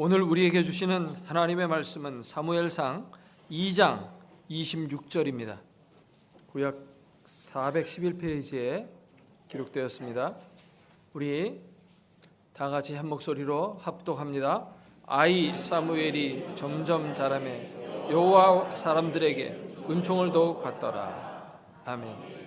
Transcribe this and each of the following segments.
오늘 우리에게 주시는 하나님의 말씀은 사무엘상 2장 26절입니다. 구약 411페이지에 기록되었습니다. 우리 다 같이 한 목소리로 합독합니다. 아이 사무엘이 점점 자라매 여호와 사람들에게 은총을 더욱 받더라. 아멘.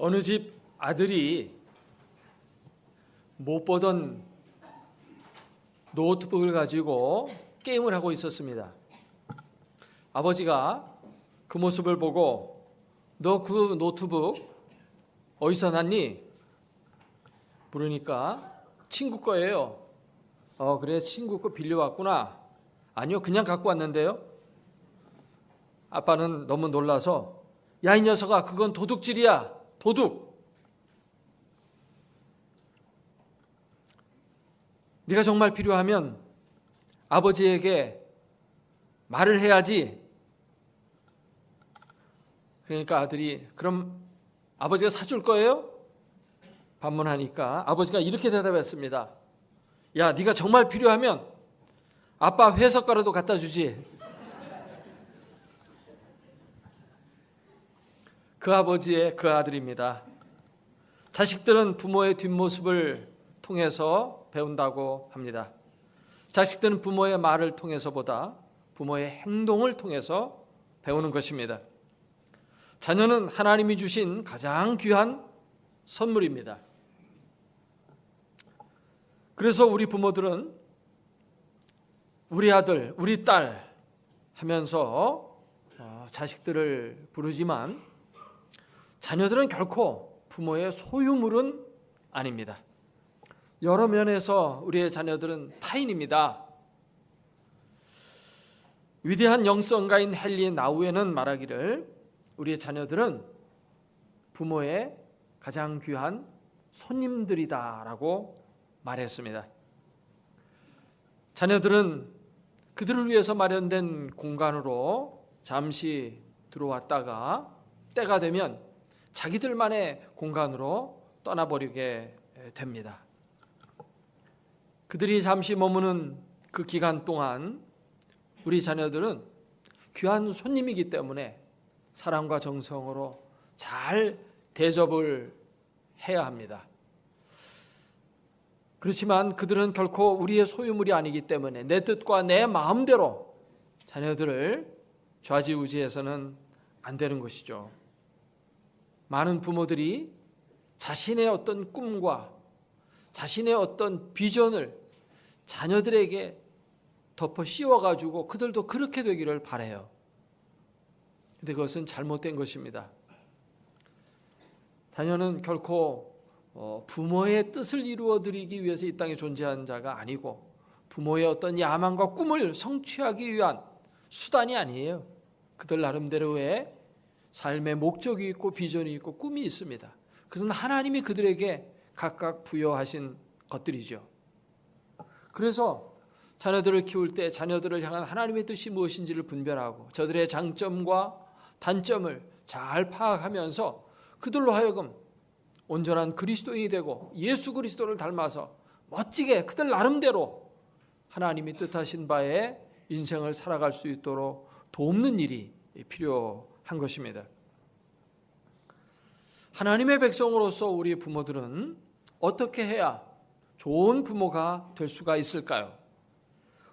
어느 집 아들이 못 보던 노트북을 가지고 게임을 하고 있었습니다. 아버지가 그 모습을 보고 너 그 노트북 어디서 났니? 물으니까 친구 거예요. 그래, 친구 거 빌려왔구나. 아니요, 그냥 갖고 왔는데요. 아빠는 너무 놀라서 야, 이 녀석아, 그건 도둑질이야. 도둑. 네가 정말 필요하면 아버지에게 말을 해야지. 그러니까 아들이 그럼 아버지가 사줄 거예요? 반문하니까 아버지가 이렇게 대답했습니다. 야, 네가 정말 필요하면 아빠 회석가라도 갖다 주지. 그 아버지의 그 아들입니다. 자식들은 부모의 뒷모습을 통해서 배운다고 합니다. 자식들은 부모의 말을 통해서보다 부모의 행동을 통해서 배우는 것입니다. 자녀는 하나님이 주신 가장 귀한 선물입니다. 그래서 우리 부모들은 우리 아들, 우리 딸 하면서 자식들을 부르지만 자녀들은 결코 부모의 소유물은 아닙니다. 여러 면에서 우리의 자녀들은 타인입니다. 위대한 영성가인 헨리 나우에는 말하기를 우리의 자녀들은 부모의 가장 귀한 손님들이다라고 말했습니다. 자녀들은 그들을 위해서 마련된 공간으로 잠시 들어왔다가 때가 되면 자기들만의 공간으로 떠나버리게 됩니다. 그들이 잠시 머무는 그 기간 동안 우리 자녀들은 귀한 손님이기 때문에 사랑과 정성으로 잘 대접을 해야 합니다. 그렇지만 그들은 결코 우리의 소유물이 아니기 때문에 내 뜻과 내 마음대로 자녀들을 좌지우지해서는 안 되는 것이죠. 많은 부모들이 자신의 어떤 꿈과 자신의 어떤 비전을 자녀들에게 덮어 씌워가지고 그들도 그렇게 되기를 바라요. 근데 그것은 잘못된 것입니다. 자녀는 결코 부모의 뜻을 이루어드리기 위해서 이 땅에 존재한 자가 아니고 부모의 어떤 야망과 꿈을 성취하기 위한 수단이 아니에요. 그들 나름대로의 삶의 목적이 있고 비전이 있고 꿈이 있습니다. 그것은 하나님이 그들에게 각각 부여하신 것들이죠. 그래서 자녀들을 키울 때 자녀들을 향한 하나님의 뜻이 무엇인지를 분별하고 저들의 장점과 단점을 잘 파악하면서 그들로 하여금 온전한 그리스도인이 되고 예수 그리스도를 닮아서 멋지게 그들 나름대로 하나님이 뜻하신 바에 인생을 살아갈 수 있도록 돕는 일이 필요한 것입니다. 하나님의 백성으로서 우리 부모들은 어떻게 해야 좋은 부모가 될 수가 있을까요?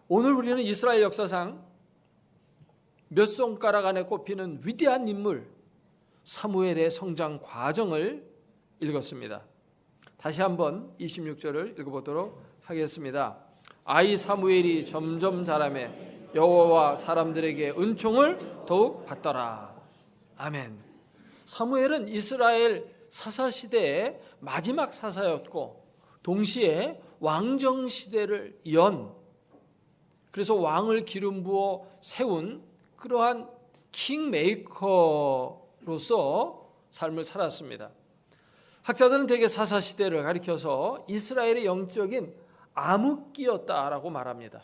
오늘 우리는 이스라엘 역사상 몇 손가락 안에 꼽히는 위대한 인물 사무엘의 성장 과정을 읽었습니다. 다시 한번 26절을 읽어보도록 하겠습니다. 아이 사무엘이 점점 자라매 여호와와 사람들에게 은총을 더욱 받더라. 아멘. 사무엘은 이스라엘 사사시대의 마지막 사사였고 동시에 왕정시대를 그래서 왕을 기름 부어 세운 그러한 킹메이커로서 삶을 살았습니다. 학자들은 대개 사사시대를 가리켜서 이스라엘의 영적인 암흑기였다라고 말합니다.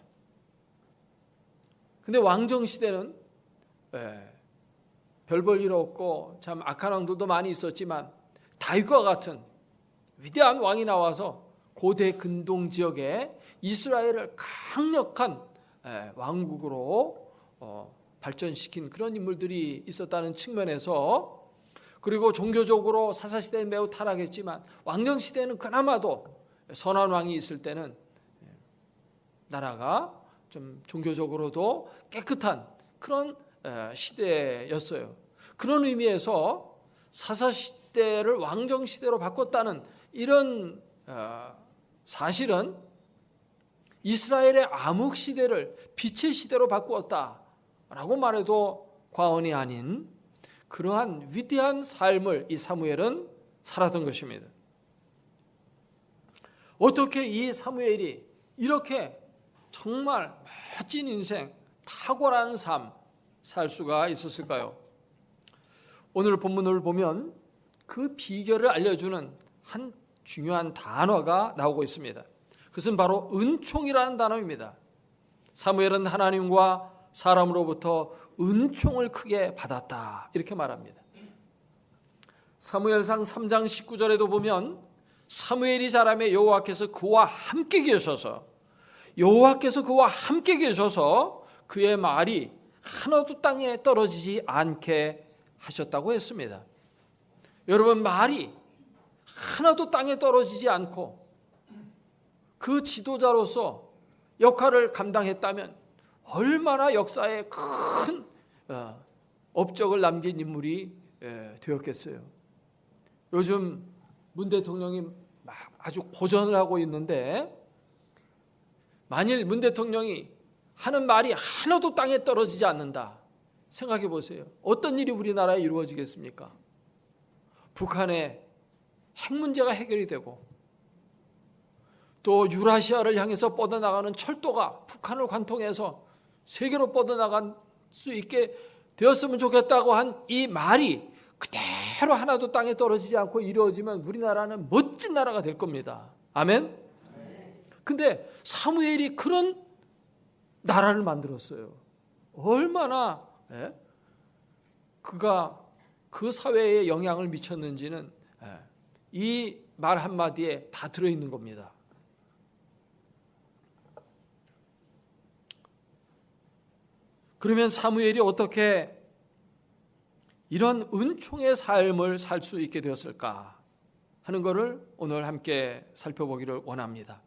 근데 왕정시대는 별 볼 일 없고 참 악한 왕들도 많이 있었지만 다윗과 같은 위대한 왕이 나와서 고대 근동 지역에 이스라엘을 강력한 왕국으로 발전시킨 그런 인물들이 있었다는 측면에서 그리고 종교적으로 사사시대는 매우 타락했지만 왕정시대는 그나마도 선한 왕이 있을 때는 나라가 좀 종교적으로도 깨끗한 그런 시대였어요. 그런 의미에서 사사시대를 왕정시대로 바꿨다는 이런 사실은 이스라엘의 암흑시대를 빛의 시대로 바꾸었다라고 말해도 과언이 아닌 그러한 위대한 삶을 이 사무엘은 살았던 것입니다. 어떻게 이 사무엘이 이렇게 정말 멋진 인생, 탁월한 삶 살 수가 있었을까요? 오늘 본문을 보면 그 비결을 알려주는 한 중요한 단어가 나오고 있습니다. 그것은 바로 은총이라는 단어입니다. 사무엘은 하나님과 사람으로부터 은총을 크게 받았다 이렇게 말합니다. 사무엘상 3장 19절에도 보면 사무엘이 자라매 여호와께서 그와 함께 계셔서 그의 말이 하나도 땅에 떨어지지 않게 하셨다고 했습니다. 여러분, 말이 하나도 땅에 떨어지지 않고 그 지도자로서 역할을 감당했다면 얼마나 역사에 큰 업적을 남긴 인물이 되었겠어요. 요즘 문 대통령이 아주 고전을 하고 있는데 만일 문 대통령이 하는 말이 하나도 땅에 떨어지지 않는다. 생각해 보세요. 어떤 일이 우리나라에 이루어지겠습니까? 북한의 핵 문제가 해결이 되고 또 유라시아를 향해서 뻗어나가는 철도가 북한을 관통해서 세계로 뻗어나갈 수 있게 되었으면 좋겠다고 한 이 말이 그대로 하나도 땅에 떨어지지 않고 이루어지면 우리나라는 멋진 나라가 될 겁니다. 아멘? 근데 사무엘이 그런 나라를 만들었어요. 얼마나 그가 그 사회에 영향을 미쳤는지는 이 말 한마디에 다 들어있는 겁니다. 그러면 사무엘이 어떻게 이런 은총의 삶을 살 수 있게 되었을까 하는 것을 오늘 함께 살펴보기를 원합니다.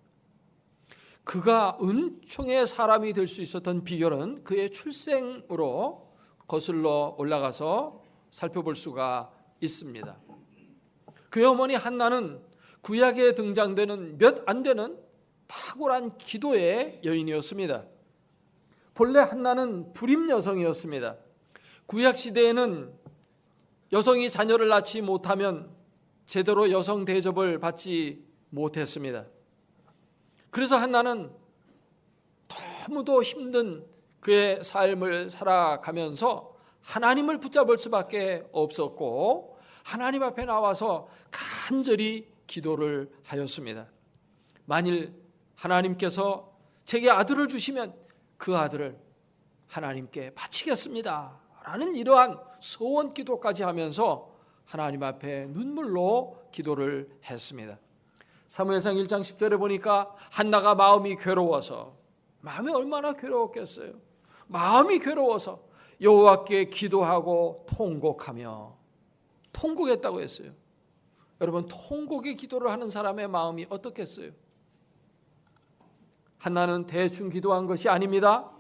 그가 은총의 사람이 될 수 있었던 비결은 그의 출생으로 거슬러 올라가서 살펴볼 수가 있습니다. 그의 어머니 한나는 구약에 등장되는 몇 안 되는 탁월한 기도의 여인이었습니다. 본래 한나는 불임 여성이었습니다. 구약 시대에는 여성이 자녀를 낳지 못하면 제대로 여성 대접을 받지 못했습니다. 그래서 한나는 너무도 힘든 그의 삶을 살아가면서 하나님을 붙잡을 수밖에 없었고 하나님 앞에 나와서 간절히 기도를 하였습니다. 만일 하나님께서 제게 아들을 주시면 그 아들을 하나님께 바치겠습니다 라는 이러한 소원 기도까지 하면서 하나님 앞에 눈물로 기도를 했습니다. 사무엘상 1장 10절에 보니까 한나가 마음이 괴로워서, 마음이 얼마나 괴로웠겠어요. 마음이 괴로워서 여호와께 기도하고 통곡하며, 통곡했다고 했어요. 여러분, 통곡의 기도를 하는 사람의 마음이 어떻겠어요? 한나는 대충 기도한 것이 아닙니다.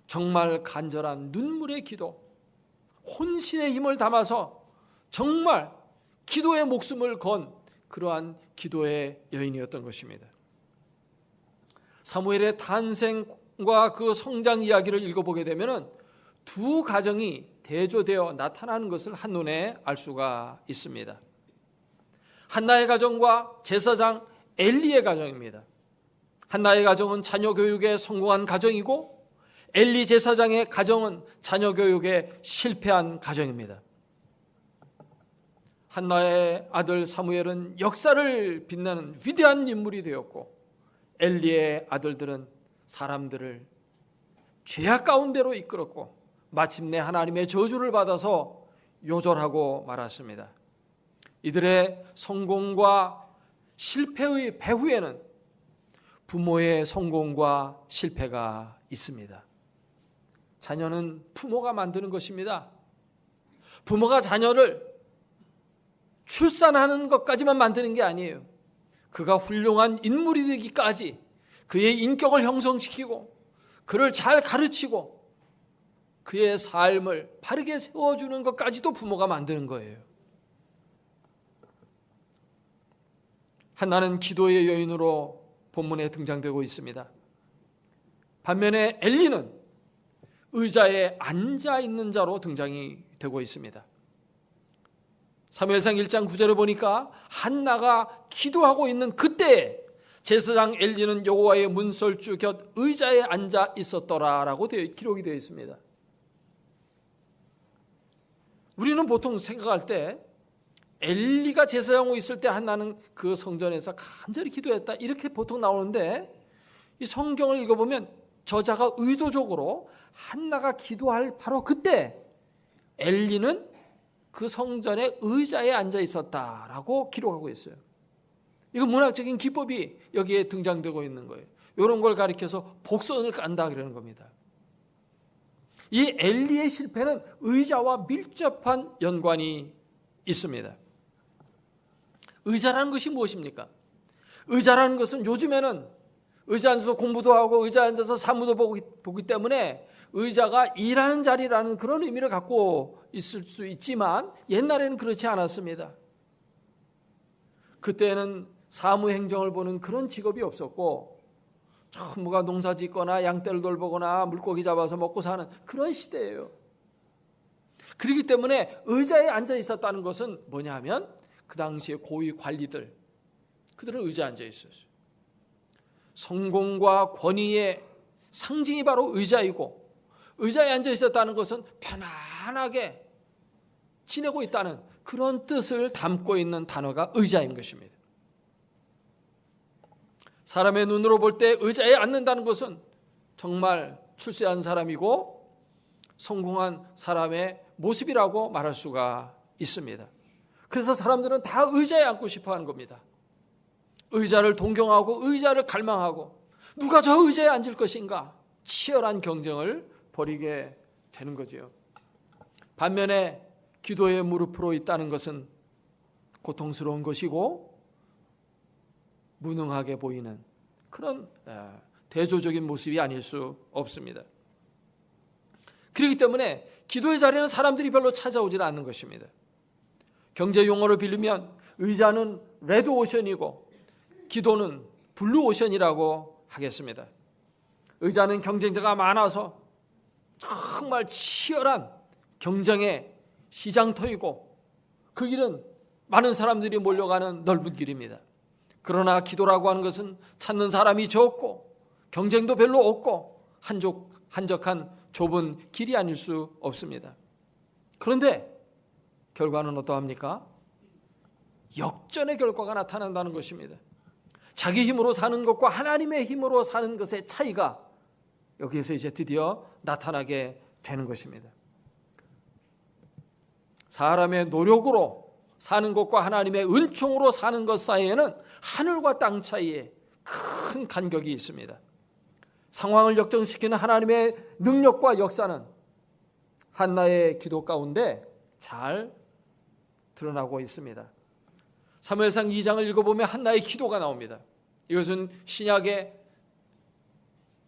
정말 간절한 눈물의 기도, 혼신의 힘을 담아서 정말 기도의 목숨을 건 그러한 기도의 여인이었던 것입니다. 사무엘의 탄생과 그 성장 이야기를 읽어보게 되면 두 가정이 대조되어 나타나는 것을 한눈에 알 수가 있습니다. 한나의 가정과 제사장 엘리의 가정입니다. 한나의 가정은 자녀 교육에 성공한 가정이고 엘리 제사장의 가정은 자녀 교육에 실패한 가정입니다. 한나의 아들 사무엘은 역사를 빛내는 위대한 인물이 되었고 엘리의 아들들은 사람들을 죄악 가운데로 이끌었고 마침내 하나님의 저주를 받아서 요절하고 말았습니다. 이들의 성공과 실패의 배후에는 부모의 성공과 실패가 있습니다. 자녀는 부모가 만드는 것입니다. 부모가 자녀를 출산하는 것까지만 만드는 게 아니에요. 그가 훌륭한 인물이 되기까지 그의 인격을 형성시키고 그를 잘 가르치고 그의 삶을 바르게 세워주는 것까지도 부모가 만드는 거예요. 한나는 기도의 여인으로 본문에 등장되고 있습니다. 반면에 엘리는 의자에 앉아있는 자로 등장이 되고 있습니다. 사무엘상 1장 9절에 보니까 한나가 기도하고 있는 그때 제사장 엘리는 여호와의 문설주 곁 의자에 앉아 있었더라라고 기록이 되어 있습니다. 우리는 보통 생각할 때 엘리가 제사장으로 있을 때 한나는 그 성전에서 간절히 기도했다 이렇게 보통 나오는데 이 성경을 읽어보면 저자가 의도적으로 한나가 기도할 바로 그때 엘리는 그 성전의 의자에 앉아 있었다라고 기록하고 있어요. 이거 문학적인 기법이 여기에 등장되고 있는 거예요. 이런 걸 가리켜서 복선을 깐다 그러는 겁니다. 이 엘리의 실패는 의자와 밀접한 연관이 있습니다. 의자라는 것이 무엇입니까? 의자라는 것은 요즘에는 의자 앉아서 공부도 하고 의자 앉아서 사무도 보기 때문에 의자가 일하는 자리라는 그런 의미를 갖고 있을 수 있지만 옛날에는 그렇지 않았습니다. 그때는 사무행정을 보는 그런 직업이 없었고 전부가 농사 짓거나 양떼를 돌보거나 물고기 잡아서 먹고 사는 그런 시대예요. 그렇기 때문에 의자에 앉아 있었다는 것은 뭐냐 하면 그 당시에 고위 관리들, 그들은 의자에 앉아 있었어요. 성공과 권위의 상징이 바로 의자이고, 의자에 앉아 있었다는 것은 편안하게 지내고 있다는 그런 뜻을 담고 있는 단어가 의자인 것입니다. 사람의 눈으로 볼 때 의자에 앉는다는 것은 정말 출세한 사람이고 성공한 사람의 모습이라고 말할 수가 있습니다. 그래서 사람들은 다 의자에 앉고 싶어 하는 겁니다. 의자를 동경하고 의자를 갈망하고 누가 저 의자에 앉을 것인가 치열한 경쟁을 벌이게 되는 거죠. 반면에 기도의 무릎으로 있다는 것은 고통스러운 것이고 무능하게 보이는 그런 대조적인 모습이 아닐 수 없습니다. 그렇기 때문에 기도의 자리는 사람들이 별로 찾아오질 않는 것입니다. 경제 용어로 빌리면 의자는 레드 오션이고 기도는 블루 오션이라고 하겠습니다. 의자는 경쟁자가 많아서 정말 치열한 경쟁의 시장터이고 그 길은 많은 사람들이 몰려가는 넓은 길입니다. 그러나 기도라고 하는 것은 찾는 사람이 적고 경쟁도 별로 없고 한적한 좁은 길이 아닐 수 없습니다. 그런데 결과는 어떠합니까? 역전의 결과가 나타난다는 것입니다. 자기 힘으로 사는 것과 하나님의 힘으로 사는 것의 차이가 여기에서 이제 드디어 나타나게 되는 것입니다. 사람의 노력으로 사는 것과 하나님의 은총으로 사는 것 사이에는 하늘과 땅 사이에 큰 간격이 있습니다. 상황을 역전시키는 하나님의 능력과 역사는 한나의 기도 가운데 잘 드러나고 있습니다. 사무엘상 2장을 읽어보면 한나의 기도가 나옵니다. 이것은 신약의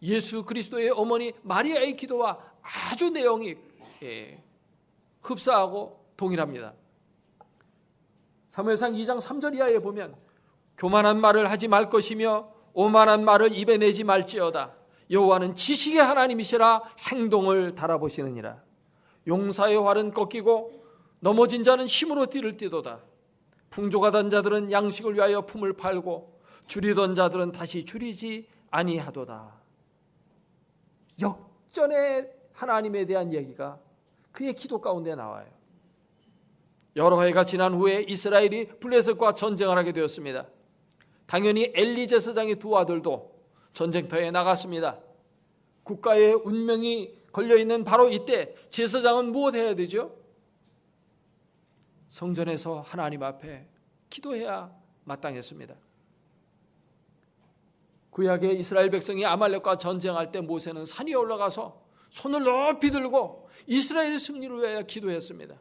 예수 그리스도의 어머니 마리아의 기도와 아주 내용이 흡사하고 동일합니다. 사무엘상 2장 3절 이하에 보면 교만한 말을 하지 말 것이며 오만한 말을 입에 내지 말지어다. 여호와는 지식의 하나님이시라 행동을 달아보시느니라. 용사의 활은 꺾이고 넘어진 자는 힘으로 띠를 띠도다. 풍족하던 자들은 양식을 위하여 품을 팔고 줄이던 자들은 다시 줄이지 아니하도다. 역전의 하나님에 대한 얘기가 그의 기도 가운데 나와요. 여러 해가 지난 후에 이스라엘이 블레셋과 전쟁을 하게 되었습니다. 당연히 엘리 제사장의 두 아들도 전쟁터에 나갔습니다. 국가의 운명이 걸려있는 바로 이때 제사장은 무엇 해야 되죠? 성전에서 하나님 앞에 기도해야 마땅했습니다. 구약의 이스라엘 백성이 아말렉과 전쟁할 때 모세는 산 위에 올라가서 손을 높이 들고 이스라엘의 승리를 위하여 기도했습니다.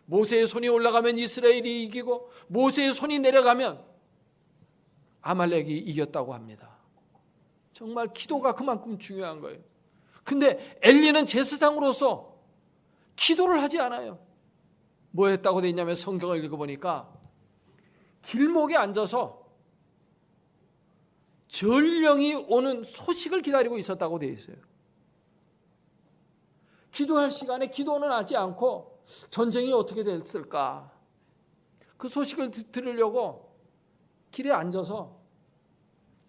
모세의 손이 올라가면 이스라엘이 이기고 모세의 손이 내려가면 아말렉이 이겼다고 합니다. 정말 기도가 그만큼 중요한 거예요. 근데 엘리는 제사장으로서 기도를 하지 않아요. 뭐 했다고 돼 있냐면 성경을 읽어보니까 길목에 앉아서 전령이 오는 소식을 기다리고 있었다고 돼 있어요. 기도할 시간에 기도는 하지 않고 전쟁이 어떻게 됐을까? 그 소식을 들으려고 길에 앉아서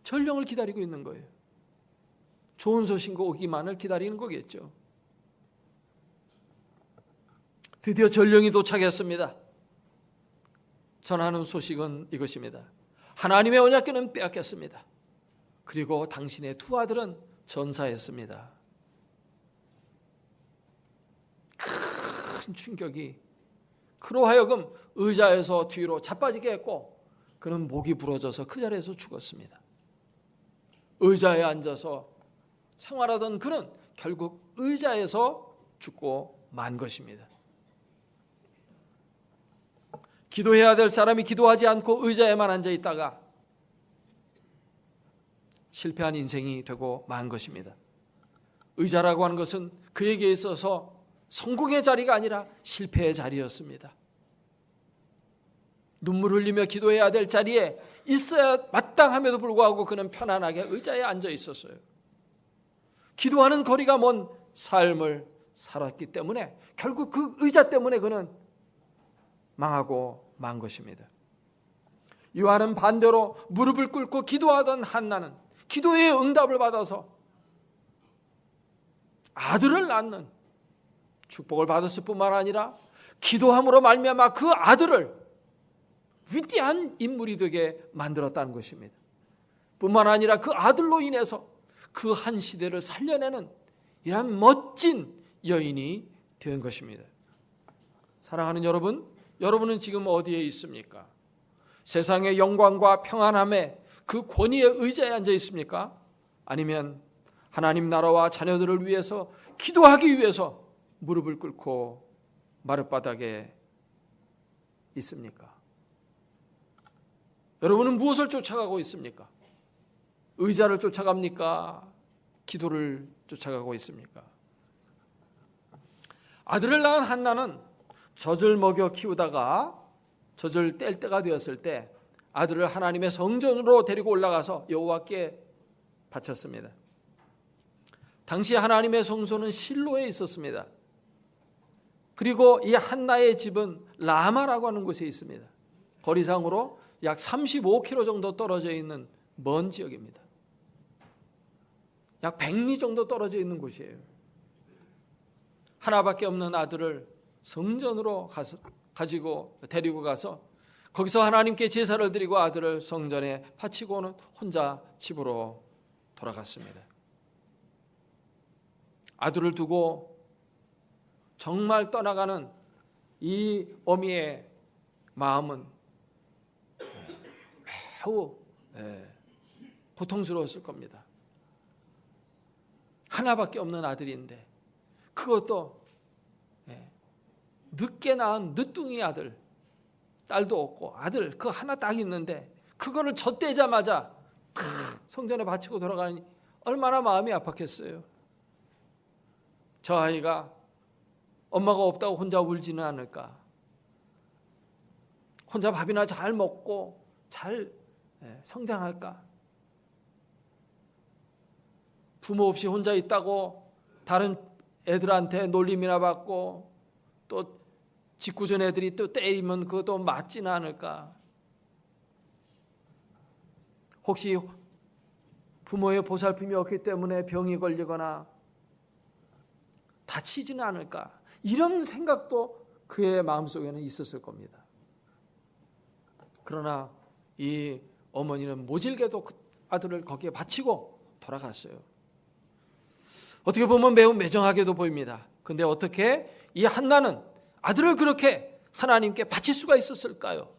전령을 기다리고 있는 거예요. 좋은 소식 오기만을 기다리는 거겠죠. 드디어 전령이 도착했습니다. 전하는 소식은 이것입니다. 하나님의 언약궤는 빼앗겼습니다. 그리고 당신의 두 아들은 전사했습니다. 큰 충격이 그로 하여금 의자에서 뒤로 자빠지게 했고 그는 목이 부러져서 그 자리에서 죽었습니다. 의자에 앉아서 생활하던 그는 결국 의자에서 죽고 만 것입니다. 기도해야 될 사람이 기도하지 않고 의자에만 앉아 있다가 실패한 인생이 되고 만 것입니다. 의자라고 하는 것은 그에게 있어서 성공의 자리가 아니라 실패의 자리였습니다. 눈물 흘리며 기도해야 될 자리에 있어야 마땅함에도 불구하고 그는 편안하게 의자에 앉아 있었어요. 기도하는 거리가 먼 삶을 살았기 때문에 결국 그 의자 때문에 그는 망하고 만 것입니다. 요한은 반대로 무릎을 꿇고 기도하던 한나는 기도의 응답을 받아서 아들을 낳는 축복을 받았을 뿐만 아니라 기도함으로 말미암아 그 아들을 위대한 인물이 되게 만들었다는 것입니다. 뿐만 아니라 그 아들로 인해서 그 한 시대를 살려내는 이런 멋진 여인이 된 것입니다. 사랑하는 여러분, 여러분은 지금 어디에 있습니까? 세상의 영광과 평안함에 그 권위의 의자에 앉아 있습니까? 아니면 하나님 나라와 자녀들을 위해서 기도하기 위해서 무릎을 꿇고 마룻바닥에 있습니까? 여러분은 무엇을 쫓아가고 있습니까? 의자를 쫓아갑니까? 기도를 쫓아가고 있습니까? 아들을 낳은 한나는 젖을 먹여 키우다가 젖을 뗄 때가 되었을 때 아들을 하나님의 성전으로 데리고 올라가서 여호와께 바쳤습니다. 당시 하나님의 성소는 실로에 있었습니다. 그리고 이 한나의 집은 라마라고 하는 곳에 있습니다. 거리상으로 약 35km 정도 떨어져 있는 먼 지역입니다. 약 100리 정도 떨어져 있는 곳이에요. 하나밖에 없는 아들을 성전으로 가지고 데리고 가서 거기서 하나님께 제사를 드리고 아들을 성전에 바치고는 혼자 집으로 돌아갔습니다. 아들을 두고 정말 떠나가는 이 어미의 마음은 매우 고통스러웠을 겁니다. 하나밖에 없는 아들인데 그것도 늦게 낳은 늦둥이 아들, 딸도 없고 아들 그 하나 딱 있는데 그거를 젖대자마자 성전에 바치고 돌아가니 얼마나 마음이 아팠겠어요. 저 아이가 엄마가 없다고 혼자 울지는 않을까? 혼자 밥이나 잘 먹고 잘 성장할까? 부모 없이 혼자 있다고 다른 애들한테 놀림이나 받고 또 직구전 애들이 또 때리면 그것도 맞지는 않을까? 혹시 부모의 보살핌이 없기 때문에 병이 걸리거나 다치지는 않을까? 이런 생각도 그의 마음속에는 있었을 겁니다. 그러나 이 어머니는 모질게도 그 아들을 거기에 바치고 돌아갔어요. 어떻게 보면 매우 매정하게도 보입니다. 근데 어떻게 이 한나는 아들을 그렇게 하나님께 바칠 수가 있었을까요?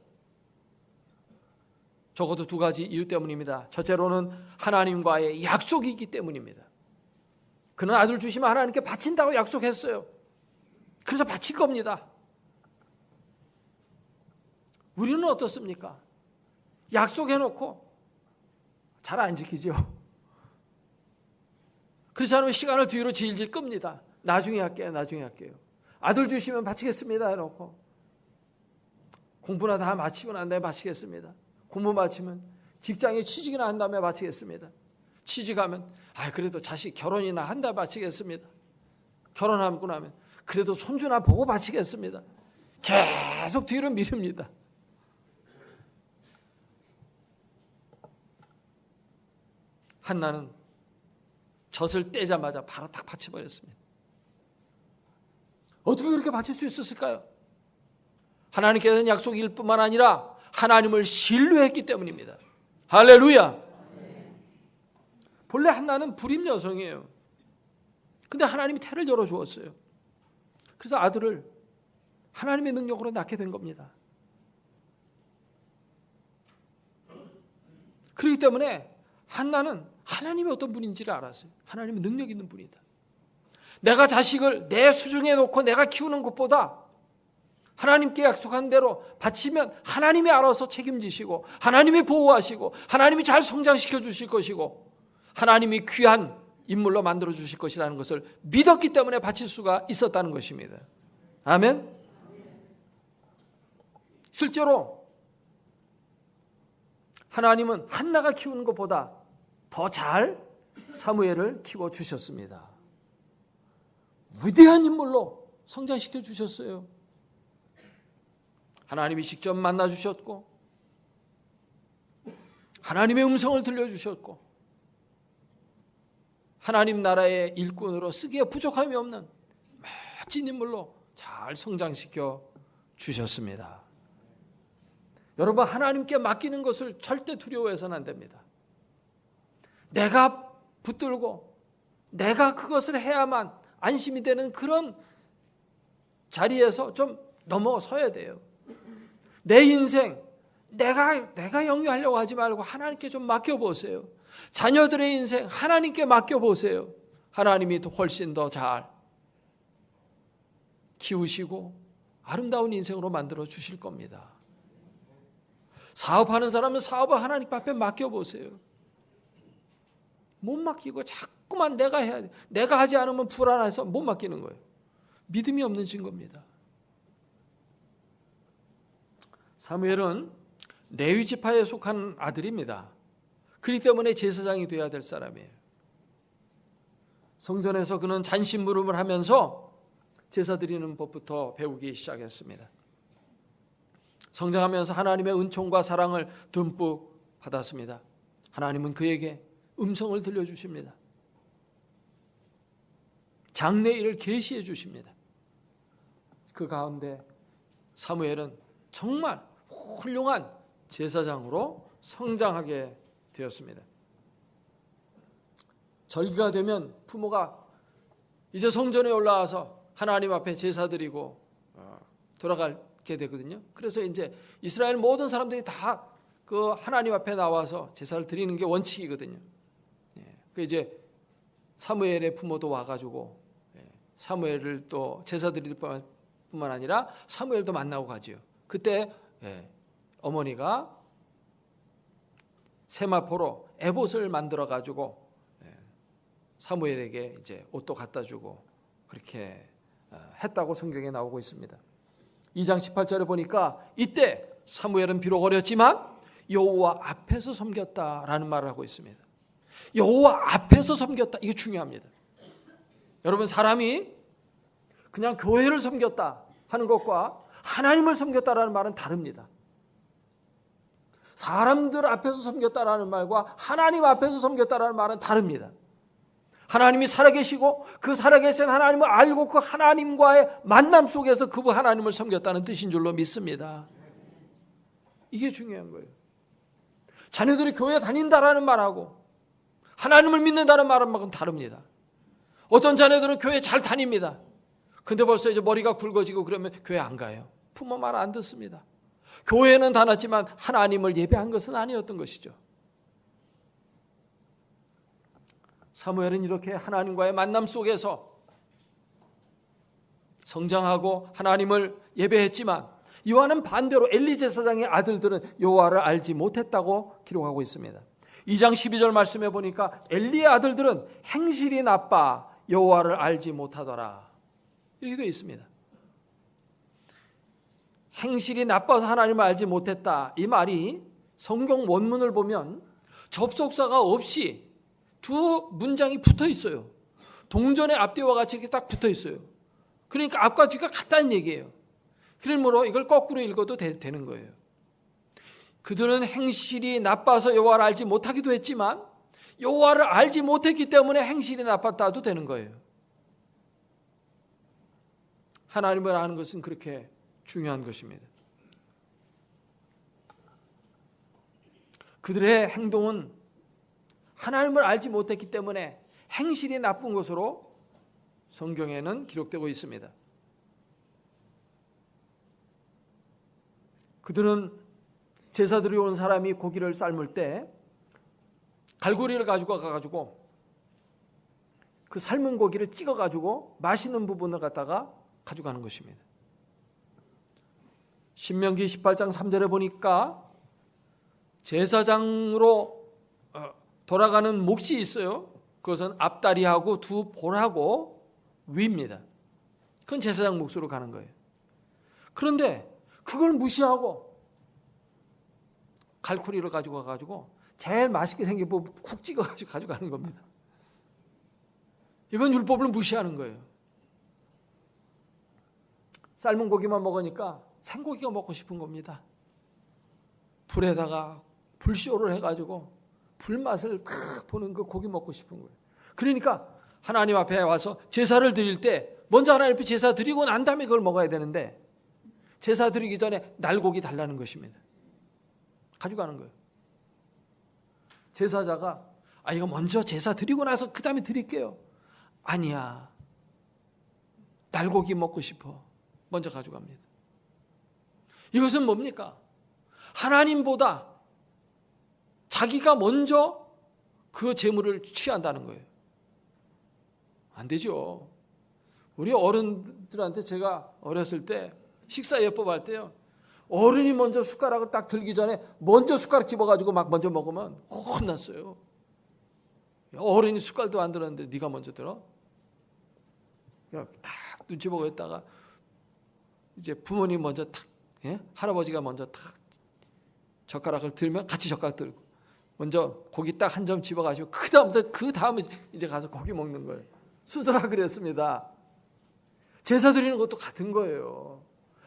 적어도 두 가지 이유 때문입니다. 첫째로는 하나님과의 약속이기 때문입니다. 그는 아들 주시면 하나님께 바친다고 약속했어요. 그래서 바칠 겁니다. 우리는 어떻습니까? 약속해놓고 잘 안 지키죠. 그렇지 않으면 시간을 뒤로 질질 끕니다. 나중에 할게요. 나중에 할게요. 아들 주시면 바치겠습니다 해놓고 공부나 다 마치고 난 다음에 바치겠습니다. 공부 마치면 직장에 취직이나 한 다음에 바치겠습니다. 취직하면 그래도 자식 결혼이나 한 다음에 바치겠습니다. 결혼하고 나면 그래도 손주나 보고 바치겠습니다. 계속 뒤로 미룹니다. 한나는 젖을 떼자마자 바로 딱 바쳐버렸습니다. 어떻게 그렇게 바칠 수 있었을까요? 하나님께서는 약속일 뿐만 아니라 하나님을 신뢰했기 때문입니다. 할렐루야. 본래 한나는 불임 여성이에요. 근데 하나님이 태를 열어주었어요. 그래서 아들을 하나님의 능력으로 낳게 된 겁니다. 그렇기 때문에 한나는 하나님이 어떤 분인지를 알았어요. 하나님은 능력 있는 분이다. 내가 자식을 내 수중에 놓고 내가 키우는 것보다 하나님께 약속한 대로 바치면 하나님이 알아서 책임지시고 하나님이 보호하시고 하나님이 잘 성장시켜 주실 것이고 하나님이 귀한 인물로 만들어 주실 것이라는 것을 믿었기 때문에 바칠 수가 있었다는 것입니다. 아멘. 실제로 하나님은 한나가 키우는 것보다 더 잘 사무엘을 키워주셨습니다. 위대한 인물로 성장시켜 주셨어요. 하나님이 직접 만나주셨고 하나님의 음성을 들려주셨고 하나님 나라의 일꾼으로 쓰기에 부족함이 없는 멋진 인물로 잘 성장시켜 주셨습니다. 여러분, 하나님께 맡기는 것을 절대 두려워해서는 안 됩니다. 내가 붙들고 내가 그것을 해야만 안심이 되는 그런 자리에서 좀 넘어서야 돼요. 내 인생 내가 영위하려고 하지 말고 하나님께 좀 맡겨보세요. 자녀들의 인생 하나님께 맡겨보세요. 하나님이 훨씬 더 잘 키우시고 아름다운 인생으로 만들어 주실 겁니다. 사업하는 사람은 사업을 하나님 앞에 맡겨보세요. 못 맡기고 자꾸만 내가 해야 돼. 내가 하지 않으면 불안해서 못 맡기는 거예요. 믿음이 없는 증거입니다. 사무엘은 레위 지파에 속한 아들입니다. 그렇기 때문에 제사장이 되어야 될 사람이에요. 성전에서 그는 잔심부름을 하면서 제사 드리는 법부터 배우기 시작했습니다. 성장하면서 하나님의 은총과 사랑을 듬뿍 받았습니다. 하나님은 그에게 음성을 들려주십니다. 장래일을 계시해 주십니다. 그 가운데 사무엘은 정말 훌륭한 제사장으로 성장하게 되었습니다. 절기가 되면 부모가 이제 성전에 올라와서 하나님 앞에 제사 드리고 돌아가게 되거든요. 그래서 이제 이스라엘 모든 사람들이 다 그 하나님 앞에 나와서 제사를 드리는 게 원칙이거든요. 그 이제 사무엘의 부모도 와가지고 사무엘을 또 제사 드릴 뿐만 아니라 사무엘도 만나고 가지요. 그때 어머니가 세마포로 에봇을 만들어 가지고 사무엘에게 이제 옷도 갖다 주고 그렇게 했다고 성경에 나오고 있습니다. 2장 18절에 보니까 이때 사무엘은 비록 어렸지만 여호와 앞에서 섬겼다라는 말을 하고 있습니다. 여호와 앞에서 섬겼다. 이게 중요합니다. 여러분, 사람이 그냥 교회를 섬겼다 하는 것과 하나님을 섬겼다라는 말은 다릅니다. 사람들 앞에서 섬겼다라는 말과 하나님 앞에서 섬겼다라는 말은 다릅니다. 하나님이 살아계시고 그 살아계신 하나님을 알고 그 하나님과의 만남 속에서 그 하나님을 섬겼다는 뜻인 줄로 믿습니다. 이게 중요한 거예요. 자녀들이 교회 다닌다라는 말하고 하나님을 믿는다는 말은 다릅니다. 어떤 자녀들은 교회 잘 다닙니다. 근데 벌써 이제 머리가 굵어지고 그러면 교회 안 가요. 부모 말 안 듣습니다. 교회는 다녔지만 하나님을 예배한 것은 아니었던 것이죠. 사무엘은 이렇게 하나님과의 만남 속에서 성장하고 하나님을 예배했지만 이와는 반대로 엘리 제사장의 아들들은 여호와를 알지 못했다고 기록하고 있습니다. 2장 12절 말씀해 보니까 엘리의 아들들은 행실이 나빠 여호와를 알지 못하더라. 이렇게 되어 있습니다. 행실이 나빠서 하나님을 알지 못했다. 이 말이 성경 원문을 보면 접속사가 없이 두 문장이 붙어 있어요. 동전의 앞뒤와 같이 이렇게 딱 붙어 있어요. 그러니까 앞과 뒤가 같다는 얘기예요. 그러므로 이걸 거꾸로 읽어도 되는 거예요. 그들은 행실이 나빠서 여호와를 알지 못하기도 했지만 여호와를 알지 못했기 때문에 행실이 나빴다도 되는 거예요. 하나님을 아는 것은 그렇게 중요한 것입니다. 그들의 행동은 하나님을 알지 못했기 때문에 행실이 나쁜 것으로 성경에는 기록되고 있습니다. 그들은 제사 드리러 온 사람이 고기를 삶을 때 갈고리를 가지고 가가지고 그 삶은 고기를 찍어가지고 맛있는 부분을 갖다가 가져가는 것입니다. 신명기 18장 3절에 보니까 제사장으로 돌아가는 몫이 있어요. 그것은 앞다리하고 두 볼하고 위입니다. 그건 제사장 몫으로 가는 거예요. 그런데 그걸 무시하고 갈고리를 가지고 가가지고 제일 맛있게 생긴 국 찍어가지고 가져가는 겁니다. 이건 율법을 무시하는 거예요. 삶은 고기만 먹으니까 생고기가 먹고 싶은 겁니다. 불에다가 불쇼를 해가지고 불맛을 탁 보는 그 고기 먹고 싶은 거예요. 그러니까 하나님 앞에 와서 제사를 드릴 때 먼저 하나님 앞에 제사 드리고 난 다음에 그걸 먹어야 되는데 제사 드리기 전에 날고기 달라는 것입니다. 가져가는 거예요. 제사자가 이거 먼저 제사 드리고 나서 그 다음에 드릴게요. 아니야. 날고기 먹고 싶어. 먼저 가져갑니다. 이것은 뭡니까? 하나님보다 자기가 먼저 그 재물을 취한다는 거예요. 안 되죠. 우리 어른들한테 제가 어렸을 때 식사 예법 할 때요. 어른이 먼저 숟가락을 딱 들기 전에 먼저 숟가락 집어가지고 막 먼저 먹으면 혼났어요. 어른이 숟갈도 안 들었는데 네가 먼저 들어? 딱 눈치 보고 있다가 이제 부모님 먼저 탁, 할아버지가 먼저 탁 젓가락을 들면 같이 젓가락 들고 먼저 고기 딱 한 점 집어가지고 그 다음에 이제 가서 고기 먹는 거예요. 순서가 그랬습니다. 제사 드리는 것도 같은 거예요.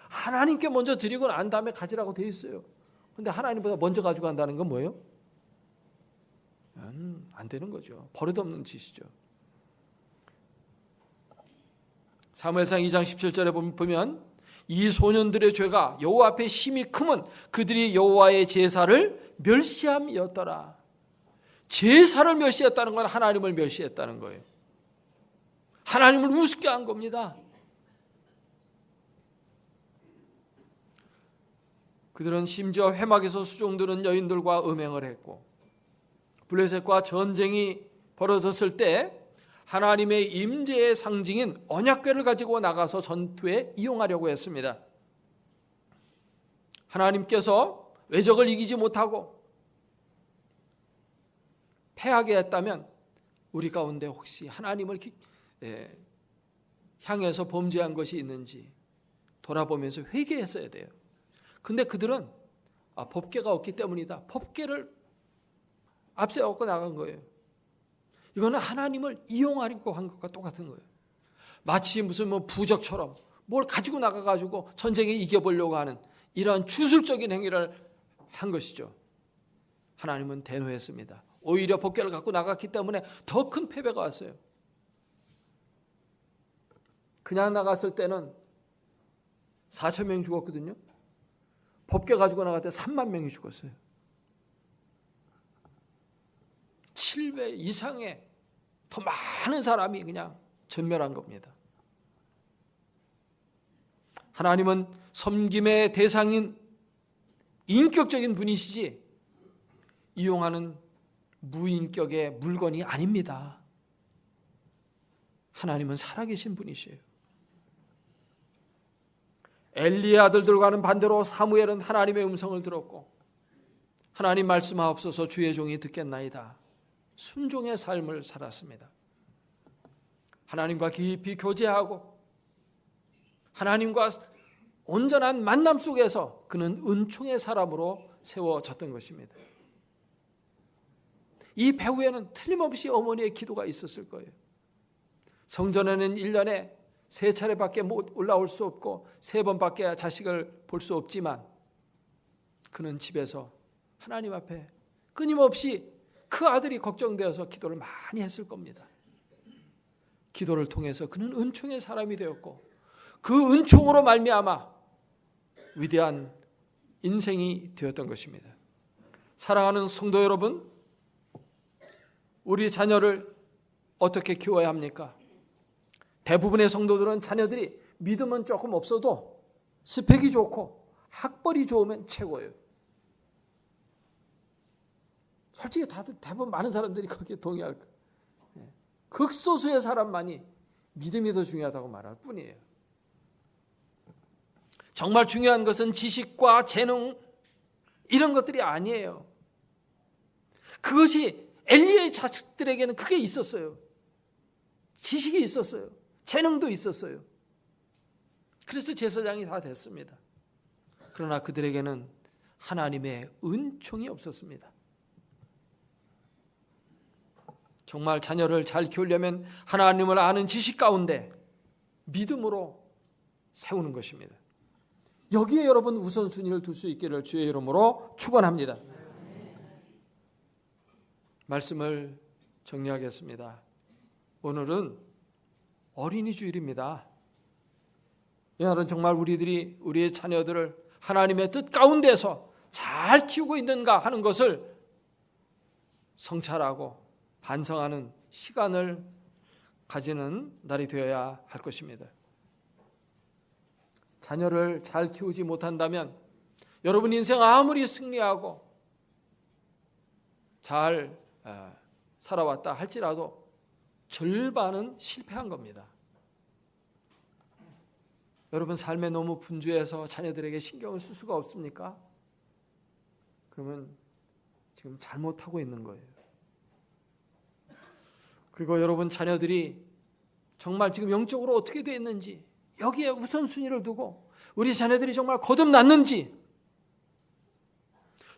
하나님께 먼저 드리고 난 다음에 가지라고 돼 있어요. 근데 하나님보다 먼저 가지고 간다는 건 뭐예요? 안 되는 거죠. 버릇없는 짓이죠. 사무엘상 2장 17절에 보면 이 소년들의 죄가 여호와 앞에 심히 크면 그들이 여호와의 제사를 멸시함이었더라. 제사를 멸시했다는 건 하나님을 멸시했다는 거예요. 하나님을 우습게 한 겁니다. 그들은 심지어 회막에서 수종드는 여인들과 음행을 했고 블레셋과 전쟁이 벌어졌을 때 하나님의 임재의 상징인 언약궤를 가지고 나가서 전투에 이용하려고 했습니다. 하나님께서 외적을 이기지 못하고 패하게 했다면 우리 가운데 혹시 하나님을 향해서 범죄한 것이 있는지 돌아보면서 회개했어야 돼요. 근데 그들은 법궤가 없기 때문이다. 법궤를 앞세워갖고 나간 거예요. 이거는 하나님을 이용하려고 한 것과 똑같은 거예요. 마치 무슨 부적처럼 뭘 가지고 나가가지고 전쟁에 이겨보려고 하는 이러한 주술적인 행위를 한 것이죠. 하나님은 대노했습니다. 오히려 법궤를 갖고 나갔기 때문에 더 큰 패배가 왔어요. 그냥 나갔을 때는 4,000명 죽었거든요. 법궤 가지고 나갈 때 3만 명이 죽었어요. 7배 이상의 더 많은 사람이 그냥 전멸한 겁니다. 하나님은 섬김의 대상인 인격적인 분이시지 이용하는 무인격의 물건이 아닙니다. 하나님은 살아계신 분이시에요. 엘리의 아들들과는 반대로 사무엘은 하나님의 음성을 들었고 하나님 말씀하옵소서 주의 종이 듣겠나이다. 순종의 삶을 살았습니다. 하나님과 깊이 교제하고 하나님과 온전한 만남 속에서 그는 은총의 사람으로 세워졌던 것입니다. 이 배후에는 틀림없이 어머니의 기도가 있었을 거예요. 성전에는 1년에 3차례밖에 못 올라올 수 없고 3번밖에 자식을 볼 수 없지만 그는 집에서 하나님 앞에 끊임없이 그 아들이 걱정되어서 기도를 많이 했을 겁니다. 기도를 통해서 그는 은총의 사람이 되었고 그 은총으로 말미암아 위대한 인생이 되었던 것입니다. 사랑하는 성도 여러분, 우리 자녀를 어떻게 키워야 합니까? 대부분의 성도들은 자녀들이 믿음은 조금 없어도 스펙이 좋고 학벌이 좋으면 최고예요. 솔직히 다들 대부분 많은 사람들이 거기에 동의할 거예요. 극소수의 사람만이 믿음이 더 중요하다고 말할 뿐이에요. 정말 중요한 것은 지식과 재능 이런 것들이 아니에요. 그것이 엘리야의 자식들에게는 그게 있었어요. 지식이 있었어요. 재능도 있었어요. 그래서 제사장이 다 됐습니다. 그러나 그들에게는 하나님의 은총이 없었습니다. 정말 자녀를 잘 키우려면 하나님을 아는 지식 가운데 믿음으로 세우는 것입니다. 여기에 여러분 우선순위를 둘 수 있기를 주의 이름으로 축원합니다. 말씀을 정리하겠습니다. 오늘은 어린이 주일입니다. 이날은 정말 우리의 자녀들을 하나님의 뜻 가운데서 잘 키우고 있는가 하는 것을 성찰하고 반성하는 시간을 가지는 날이 되어야 할 것입니다. 자녀를 잘 키우지 못한다면 여러분 인생 아무리 승리하고 잘 살아왔다 할지라도 절반은 실패한 겁니다. 여러분 삶에 너무 분주해서 자녀들에게 신경을 쓸 수가 없습니까? 그러면 지금 잘못하고 있는 거예요. 그리고 여러분 자녀들이 정말 지금 영적으로 어떻게 되어 있는지 여기에 우선순위를 두고 우리 자녀들이 정말 거듭났는지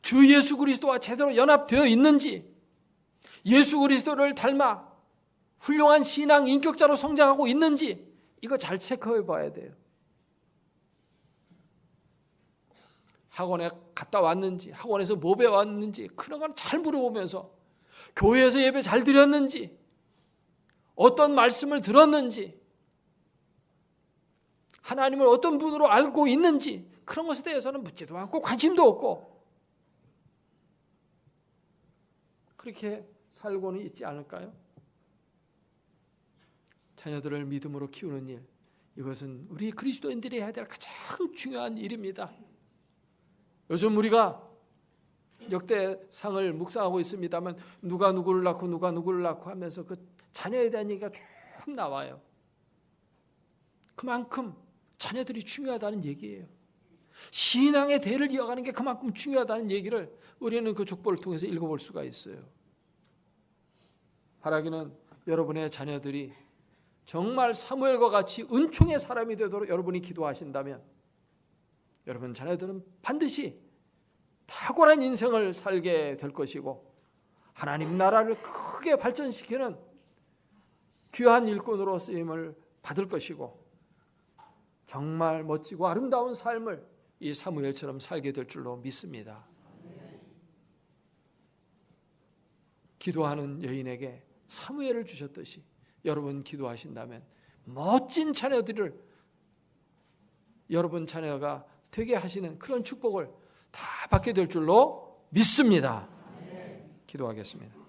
주 예수 그리스도와 제대로 연합되어 있는지 예수 그리스도를 닮아 훌륭한 신앙 인격자로 성장하고 있는지 이거 잘 체크해 봐야 돼요. 학원에 갔다 왔는지 학원에서 뭐 배웠는지 그런 걸 잘 물어보면서 교회에서 예배 잘 드렸는지 어떤 말씀을 들었는지 하나님을 어떤 분으로 알고 있는지 그런 것에 대해서는 묻지도 않고 관심도 없고 그렇게 살고는 있지 않을까요? 자녀들을 믿음으로 키우는 일, 이것은 우리 그리스도인들이 해야 될 가장 중요한 일입니다. 요즘 우리가 역대상을 묵상하고 있습니다만 누가 누구를 낳고 하면서 그 자녀에 대한 얘기가 쭉 나와요. 그만큼 자녀들이 중요하다는 얘기예요. 신앙의 대를 이어가는 게 그만큼 중요하다는 얘기를 우리는 그 족보를 통해서 읽어볼 수가 있어요. 바라기는 여러분의 자녀들이 정말 사무엘과 같이 은총의 사람이 되도록 여러분이 기도하신다면 여러분 자녀들은 반드시 탁월한 인생을 살게 될 것이고 하나님 나라를 크게 발전시키는 귀한 일꾼으로 쓰임을 받을 것이고 정말 멋지고 아름다운 삶을 이 사무엘처럼 살게 될 줄로 믿습니다. 기도하는 여인에게 사무엘을 주셨듯이 여러분 기도하신다면 멋진 자녀들을 여러분 자녀가 되게 하시는 그런 축복을 다 받게 될 줄로 믿습니다. 기도하겠습니다.